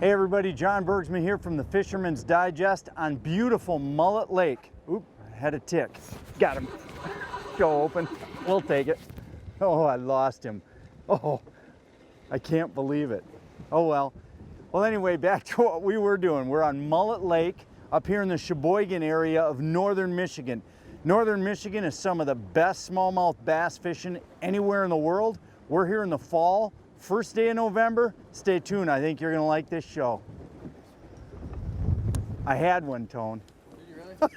Hey everybody, John Bergsman here from the Fisherman's Digest on beautiful Mullet Lake. Oop, had a tick. Got him. Go open. We'll take it. Oh, I lost him. Oh, I can't believe it. Oh well. Well anyway, back to what we were doing. We're on Mullet Lake up here in the Cheboygan area of northern Michigan. Northern Michigan is some of the best smallmouth bass fishing anywhere in the world. We're here in the fall. First day of November, stay tuned. I think you're gonna like this show. I had one, Tone. Did you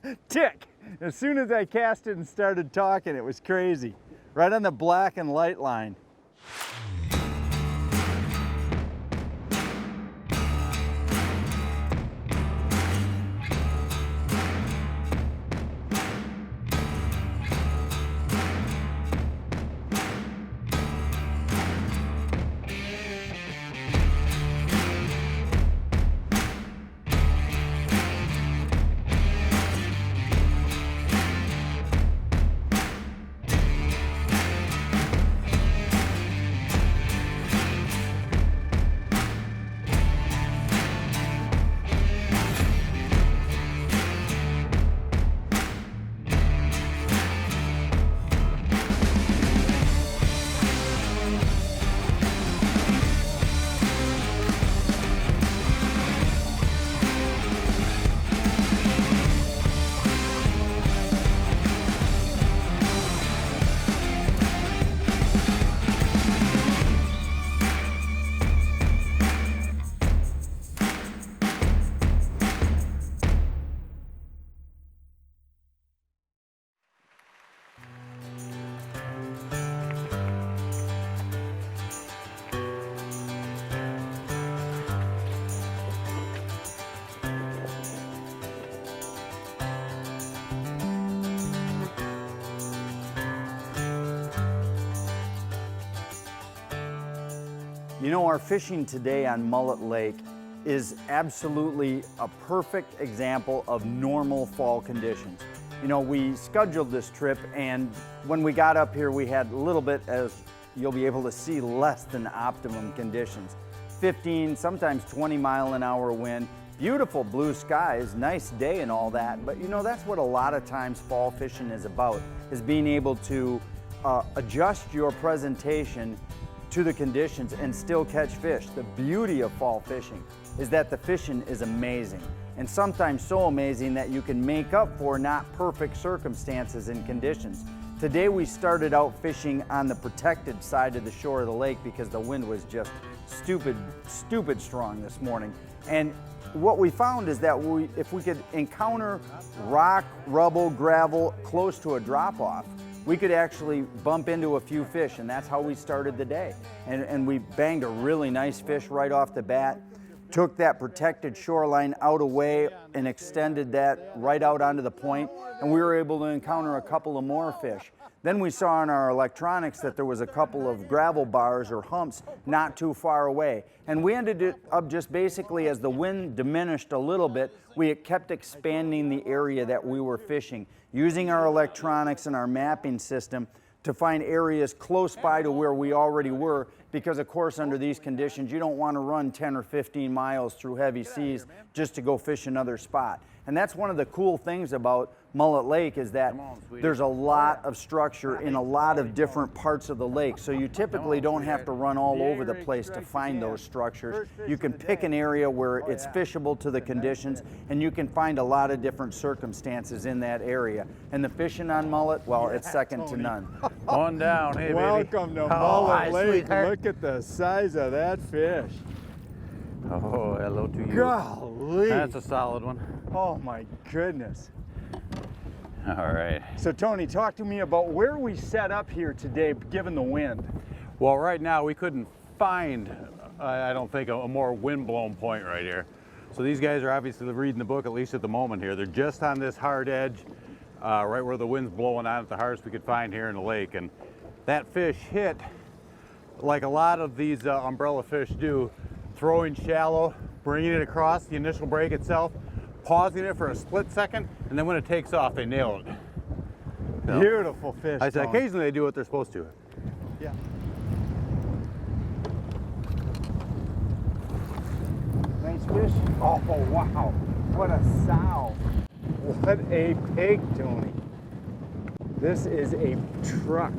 really? Tick! As soon as I cast it and started talking, it was crazy. Right on the black and light line. You know, our fishing today on Mullet Lake is absolutely a perfect example of normal fall conditions. You know, we scheduled this trip, and when we got up here, we had a little bit, as you'll be able to see, less than optimum conditions. 15, sometimes 20-mile-an-hour wind, beautiful blue skies, nice day and all that, but you know, that's what a lot of times fall fishing is about, is being able to adjust your presentation to the conditions and still catch fish. The beauty of fall fishing is that the fishing is amazing, and sometimes so amazing that you can make up for not perfect circumstances and conditions. Today we started out fishing on the protected side of the shore of the lake because the wind was just stupid strong this morning. And what we found is that if we could encounter rock, rubble, gravel close to a drop-off, we could actually bump into a few fish, and that's how we started the day. And we banged a really nice fish right off the bat, took that protected shoreline out away and extended that right out onto the point, and we were able to encounter a couple of more fish. Then we saw on our electronics that there was a couple of gravel bars or humps not too far away. And we ended up just basically, as the wind diminished a little bit, we kept expanding the area that we were fishing, using our electronics and our mapping system to find areas close by to where we already were, because of course under these conditions you don't want to run 10 or 15 miles through heavy seas just to go fish another spot. And that's one of the cool things about Mullet Lake, is that there's a lot of structure in a lot of different parts of the lake, so you typically don't have to run all over the place to find those structures. You can pick an area where it's fishable to the conditions, and you can find a lot of different circumstances in that area. And the fishing on Mullet, well, it's second to none. On down, hey baby. Welcome to Mullet Lake. Look at the size of that fish. Oh, hello to you. Golly. That's a solid one. Oh my goodness. All right. So Tony, talk to me about where we set up here today, given the wind. Well, right now we couldn't find, I don't think, a more wind-blown point right here. So these guys are obviously reading the book, at least at the moment here. They're just on this hard edge, right where the wind's blowing on at the hardest we could find here in the lake. And that fish hit, like a lot of these umbrella fish do, throwing shallow, bringing it across the initial break itself, pausing it for a split second, and then when it takes off, they nail it. So, beautiful fish. I said occasionally they do what they're supposed to. Yeah. fish? Oh, wow. What a sow. What a pig, Tony. This is a truck.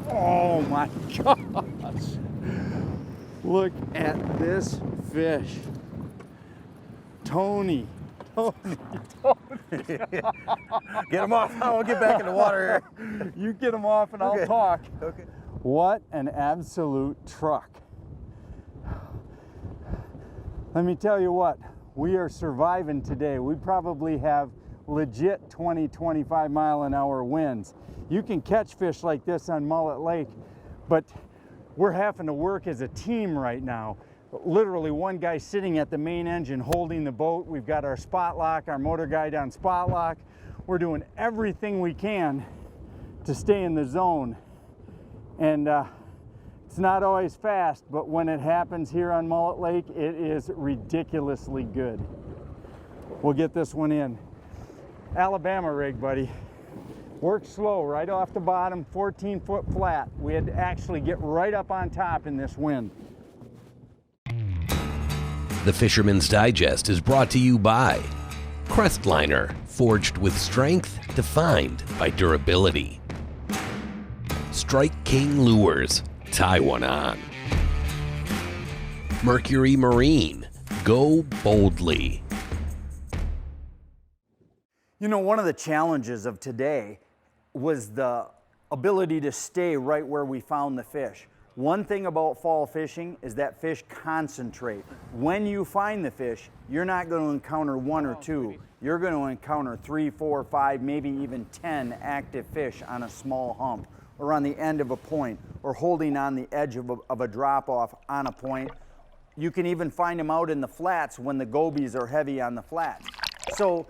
Oh my gosh. Look at this fish. Tony. Get him off. I won't get back in the water here. You get him off and I'll talk. Okay. What an absolute truck. Let me tell you what, we are surviving today. We probably have legit 20, 25 mile an hour winds. You can catch fish like this on Mullet Lake, but we're having to work as a team right now. Literally one guy sitting at the main engine holding the boat. We've got our spot lock, our motor guide on spot lock. We're doing everything we can to stay in the zone. And it's not always fast, but when it happens here on Mullet Lake, it is ridiculously good. We'll get this one in. Alabama rig, buddy. Work slow, right off the bottom, 14-foot flat. We had to actually get right up on top in this wind. The Fisherman's Digest is brought to you by Crestliner, forged with strength, defined by durability. Strike King Lures, tie one on. Mercury Marine, go boldly. You know, one of the challenges of today was the ability to stay right where we found the fish. One thing about fall fishing is that fish concentrate. When you find the fish, you're not going to encounter one or two. You're going to encounter 3, 4, 5, maybe even 10 active fish on a small hump, or on the end of a point, or holding on the edge of a drop-off on a point. You can even find them out in the flats when the gobies are heavy on the flats. So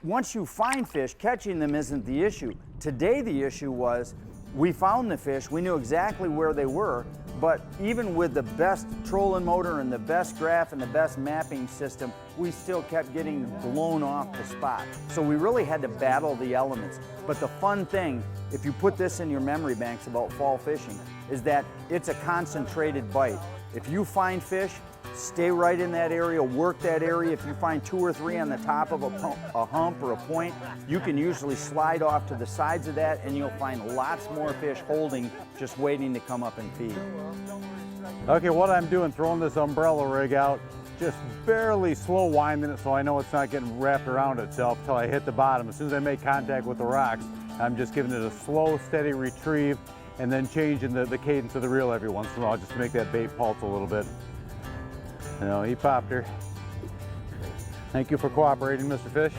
once you find fish, catching them isn't the issue. Today the issue was, we found the fish, we knew exactly where they were, but even with the best trolling motor and the best graph and the best mapping system, we still kept getting blown off the spot. So we really had to battle the elements. But the fun thing, if you put this in your memory banks about fall fishing, is that it's a concentrated bite. If you find fish, stay right in that area, work that area. If you find 2 or 3 on the top of a hump or a point, you can usually slide off to the sides of that and you'll find lots more fish holding, just waiting to come up and feed. Okay, what I'm doing, throwing this umbrella rig out, just barely slow winding it so I know it's not getting wrapped around itself till I hit the bottom. As soon as I make contact with the rocks, I'm just giving it a slow, steady retrieve and then changing the cadence of the reel every once in a while just to make that bait pulse a little bit. You know, he popped her. Thank you for cooperating, Mr. Fish.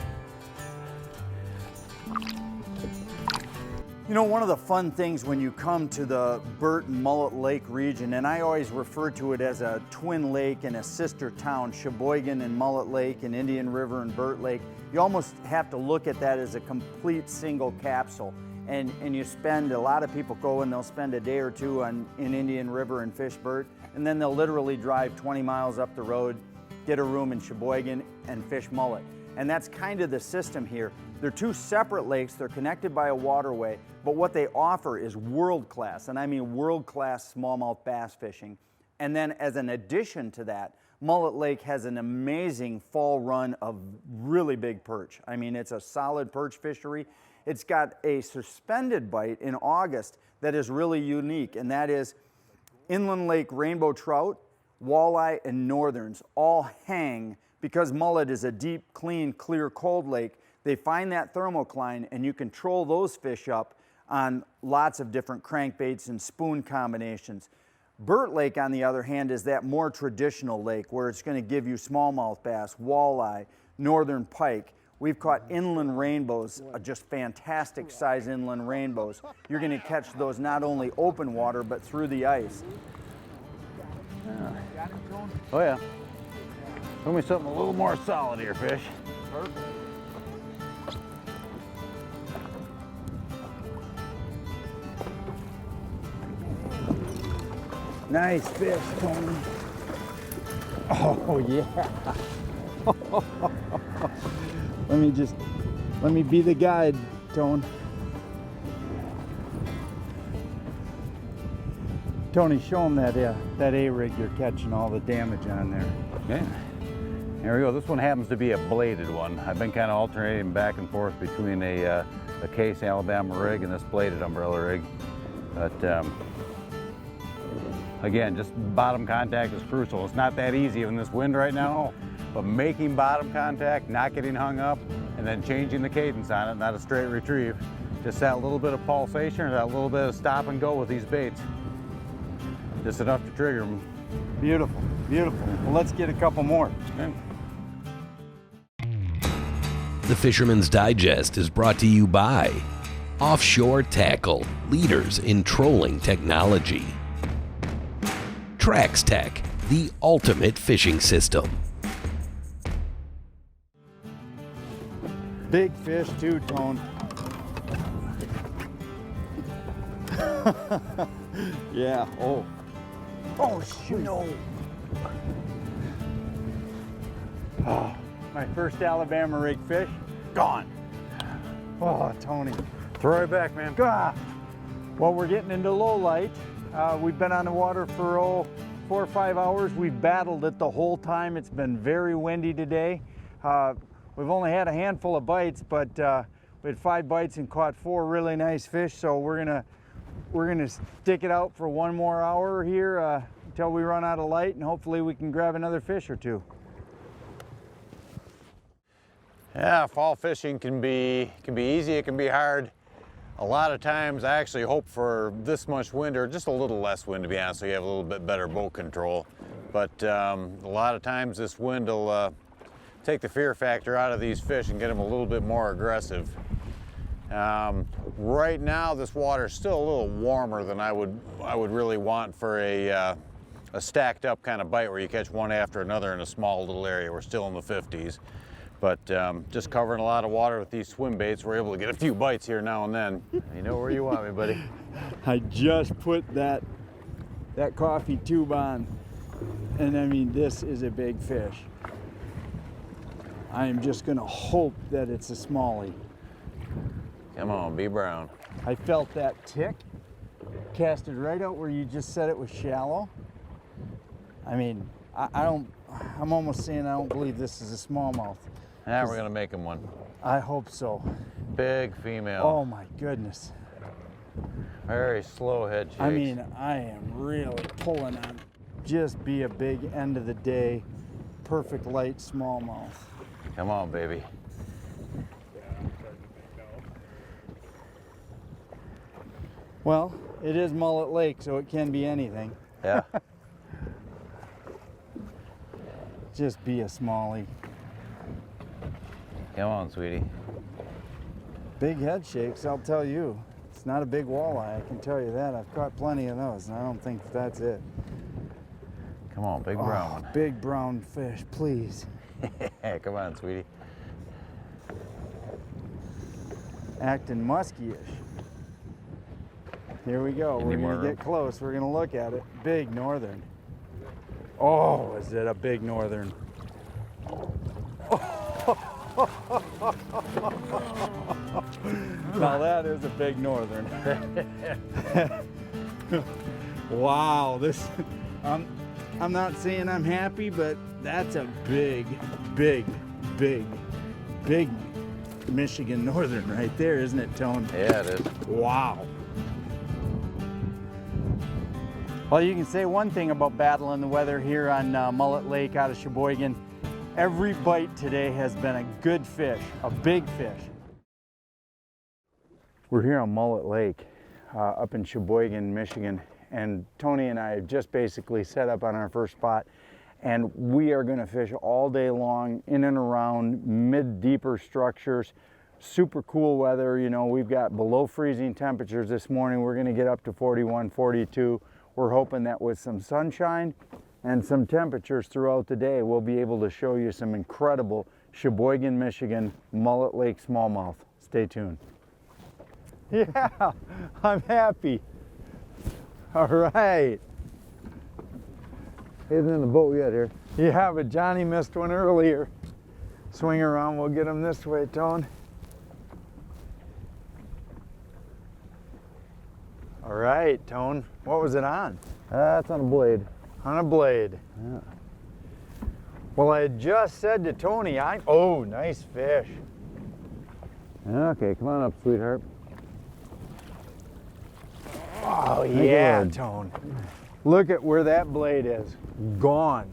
You know, one of the fun things when you come to the Burt and Mullet Lake region, and I always refer to it as a twin lake and a sister town, Cheboygan and Mullet Lake and Indian River and Burt Lake, you almost have to look at that as a complete single capsule. And you spend, a lot of people go and they'll spend a day or two in Indian River and fish Burt, and then they'll literally drive 20 miles up the road, get a room in Cheboygan and fish mullet. And that's kind of the system here. They're 2 separate lakes, they're connected by a waterway, but what they offer is world-class, and I mean world-class smallmouth bass fishing. And then as an addition to that, Mullet Lake has an amazing fall run of really big perch. I mean, it's a solid perch fishery. It's got a suspended bite in August that is really unique, and that is inland lake rainbow trout, walleye, and northerns all hang because Mullet is a deep, clean, clear, cold lake. They find that thermocline, and you control those fish up on lots of different crankbaits and spoon combinations. Burt Lake, on the other hand, is that more traditional lake where it's going to give you smallmouth bass, walleye, northern pike. We've caught inland rainbows, just fantastic size inland rainbows. You're going to catch those not only open water, but through the ice. Oh yeah. Show me something a little more solid here, fish. Perfect. Nice fish, Tony. Oh yeah. Let me be the guide, Tone. Tony, show them that A-rig you're catching all the damage on there. Okay. There we go. This one happens to be a bladed one. I've been kind of alternating back and forth between a Case Alabama rig and this bladed umbrella rig. But again, just bottom contact is crucial. It's not that easy in this wind right now, but making bottom contact, not getting hung up, and then changing the cadence on it, not a straight retrieve. Just that little bit of pulsation or that little bit of stop and go with these baits. Just enough to trigger them. Beautiful, beautiful. Well, let's get a couple more. Okay. The Fisherman's Digest is brought to you by Offshore Tackle, leaders in trolling technology. Trax Tech, the ultimate fishing system. Big fish too, Tone. Yeah, oh. Oh, shoot. No. Oh, my first Alabama rig fish, gone. Oh, Tony. Throw it back, man. Ah. Well, we're getting into low light. We've been on the water for 4 or 5 hours. We've battled it the whole time. It's been very windy today. We've only had a handful of bites, but we had 5 bites and caught 4 really nice fish. So we're gonna stick it out for 1 more hour here until we run out of light, and hopefully we can grab another fish or 2. Yeah, fall fishing can be easy, it can be hard. A lot of times I actually hope for this much wind or just a little less wind, to be honest, so you have a little bit better boat control. But a lot of times this wind will take the fear factor out of these fish and get them a little bit more aggressive. Right now this water is still a little warmer than I would really want for a stacked up kind of bite where you catch one after another in a small little area. We're still in the 50s. But just covering a lot of water with these swim baits, we're able to get a few bites here now and then. You know where you want me, buddy. I just put that coffee tube on, and I mean, this is a big fish. I am just gonna hope that it's a smallie. Come on, be brown. I felt that tick, casted right out where you just said it was shallow. I mean, I'm almost saying I don't believe this is a smallmouth. Now we're gonna make him one. I hope so. Big female. Oh my goodness. Very slow head shakes. I mean, I am really pulling on. Just be a big end of the day, perfect light smallmouth. Come on, baby. Well, it is Mullet Lake, so it can be anything. Yeah. Just be a smallie. Come on, sweetie. Big head shakes, I'll tell you. It's not a big walleye, I can tell you that. I've caught plenty of those, and I don't think that's it. Come on, big brown one. Big brown fish, please. Come on, sweetie. Acting musky-ish. Here we go. We're gonna get close. We're gonna look at it. Big northern. Oh, is it a big northern? Now that is a big northern. Wow, this, I'm not saying I'm happy, but that's a big, big, big, big Michigan northern right there, isn't it, Tone? Yeah, it is. Wow. Well, you can say one thing about battling the weather here on Mullet Lake out of Cheboygan. Every bite today has been a good fish, a big fish. We're here on Mullet Lake up in Cheboygan, Michigan, and Tony and I have just basically set up on our first spot, and we are going to fish all day long in and around mid-deeper structures. Super cool weather, you know, we've got below freezing temperatures this morning. We're going to get up to 41, 42. We're hoping that with some sunshine and some temperatures throughout the day, we'll be able to show you some incredible Cheboygan, Michigan Mullet Lake smallmouth. Stay tuned. Yeah, I'm happy. All right. He isn't in the boat yet here. Yeah, but Johnny missed one earlier. Swing around, we'll get him this way, Tone. All right, Tone. What was it on? That's on a blade. On a blade. Yeah. Well, I had just said to Tony, oh, nice fish. Okay, come on up, sweetheart. Oh, Thank you, yeah, Lord. Tone. Look at where that blade is. Gone.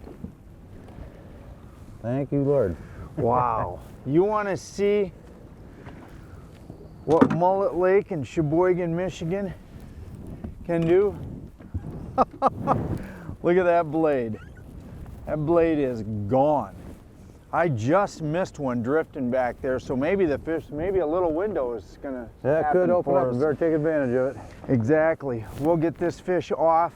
Thank you, Lord. Wow. You want to see what Mullet Lake in Cheboygan, Michigan can do? Look at that blade. That blade is gone. I just missed one drifting back there, so maybe the fish, maybe a little window is gonna That could open up. us. We better take advantage of it. Exactly. We'll get this fish off.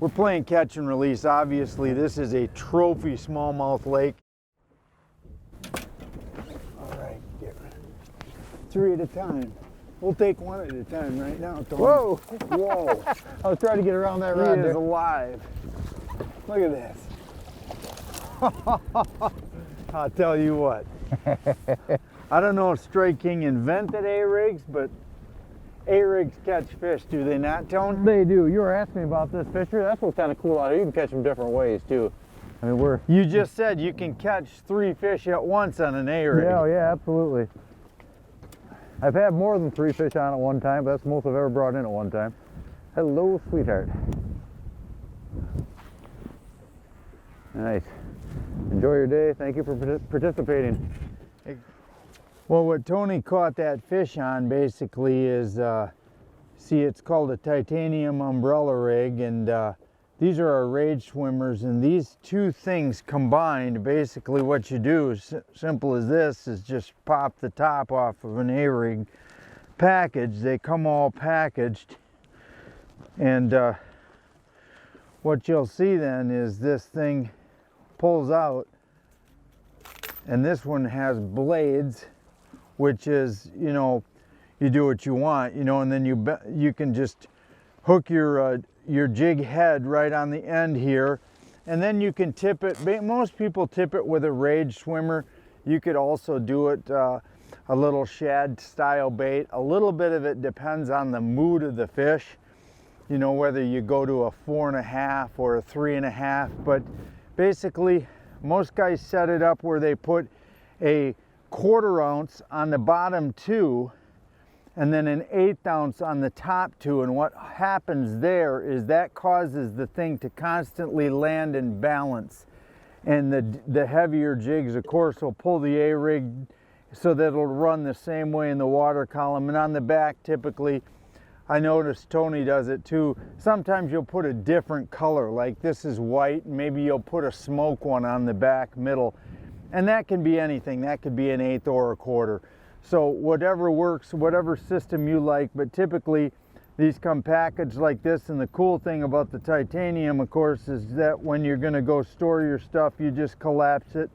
We're playing catch and release. Obviously, this is a trophy smallmouth lake. All right, get 3 at a time. We'll take 1 at a time right now, Tony. Whoa! Whoa! I was trying to get around that He rod is there. alive. Look at this. I'll tell you what. I don't know if Strike King invented A-rigs, but A-rigs catch fish, do they not, Tone? They do. You were asking me about this fishery. That's what's kind of cool out here. You can catch them different ways too. I mean, You just said you can catch 3 fish at once on an A-rig. yeah, absolutely. I've had more than 3 fish on at one time, but that's the most I've ever brought in at one time. Hello, sweetheart. Nice. Enjoy your day. Thank you for participating. Well, what Tony caught that fish on basically is, see, it's called a titanium umbrella rig, and these are our rage swimmers, and these 2 things combined, basically what you do is simple as this, is just pop the top off of an A-rig package. They come all packaged, and what you'll see then is this thing pulls out, and this one has blades, which is, you know, you do what you want, you know, and then you can just hook your jig head right on the end here, and then you can tip it. Most people tip it with a rage swimmer. You could also do it a little shad style bait. A little bit of it depends on the mood of the fish, you know, whether you go to a 4.5 or a 3.5, but basically most guys set it up where they put a 1/4 ounce on the bottom 2 and then an 1/8 ounce on the top 2, and what happens there is that causes the thing to constantly land and balance, and the heavier jigs of course will pull the A-rig so that it'll run the same way in the water column. And on the back, typically, I noticed Tony does it too, sometimes you'll put a different color, like this is white, maybe you'll put a smoke one on the back middle, and that can be anything. That could be an 1/8 or a 1/4. So whatever works, whatever system you like, but typically these come packaged like this. And the cool thing about the titanium, of course, is that when you're gonna go store your stuff, you just collapse it.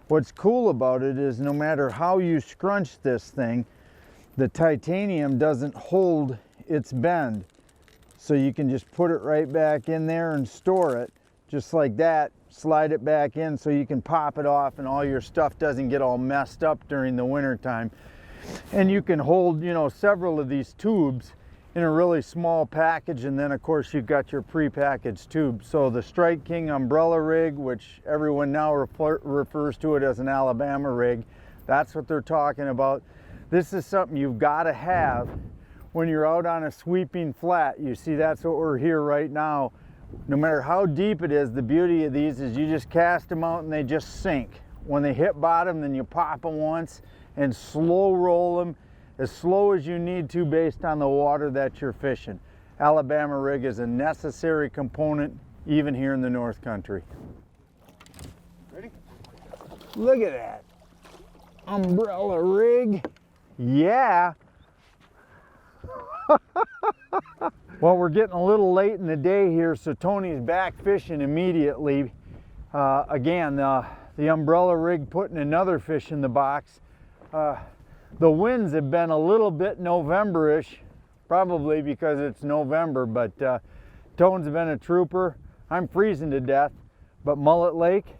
What's cool about it is no matter how you scrunch this thing, the titanium doesn't hold its bend. So you can just put it right back in there and store it just like that, slide it back in so you can pop it off and all your stuff doesn't get all messed up during the winter time. And you can hold, you know, several of these tubes in a really small package, and then of course you've got your pre-packaged tubes. So the Strike King umbrella rig, which everyone now refers to it as an Alabama rig, that's what they're talking about. This is something you've got to have when you're out on a sweeping flat. You see, that's what we're here right now. No matter how deep it is, the beauty of these is you just cast them out and they just sink. When they hit bottom, then you pop them once and slow roll them as slow as you need to based on the water that you're fishing. Alabama rig is a necessary component even here in the North Country. Ready? Look at that umbrella rig. Yeah. Well, we're getting a little late in the day here, so Tony's back fishing immediately. Again, the umbrella rig putting another fish in the box. The winds have been a little bit November-ish, probably because it's November, but Tone's been a trooper. I'm freezing to death, but Mullet Lake,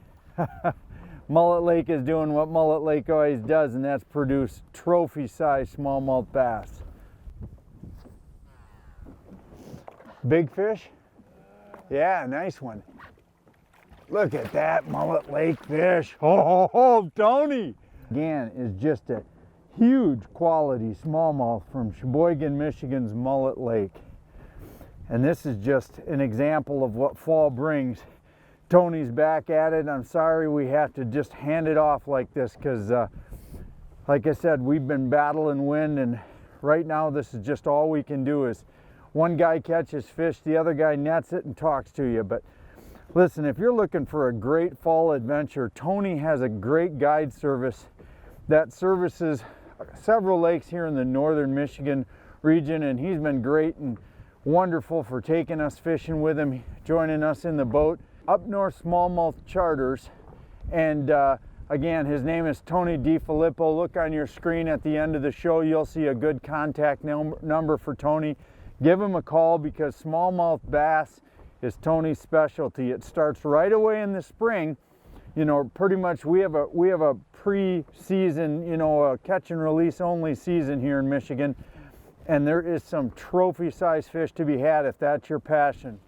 Mullet Lake is doing what Mullet Lake always does, and that's produce trophy-sized smallmouth bass. Big fish? Yeah, nice one. Look at that Mullet Lake fish. Oh, Tony! Again, is just a huge quality smallmouth from Cheboygan, Michigan's Mullet Lake. And this is just an example of what fall brings. Tony's back at it. I'm sorry we have to just hand it off like this because, like I said, we've been battling wind, and right now this is just all we can do is one guy catches fish, the other guy nets it and talks to you. But listen, if you're looking for a great fall adventure, Tony has a great guide service that services several lakes here in the northern Michigan region, and he's been great and wonderful for taking us fishing with him, joining us in the boat. Up North Smallmouth Charters, and again, his name is Tony DiFilippo. Look on your screen at the end of the show, you'll see a good contact number for Tony. Give him a call because smallmouth bass is Tony's specialty. It starts right away in the spring. You know, pretty much we have a pre-season, you know, a catch and release only season here in Michigan, and there is some trophy-sized fish to be had if that's your passion.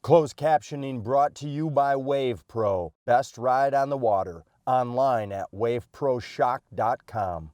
Closed captioning brought to you by Wave Pro. Best ride on the water. Online at waveproshock.com.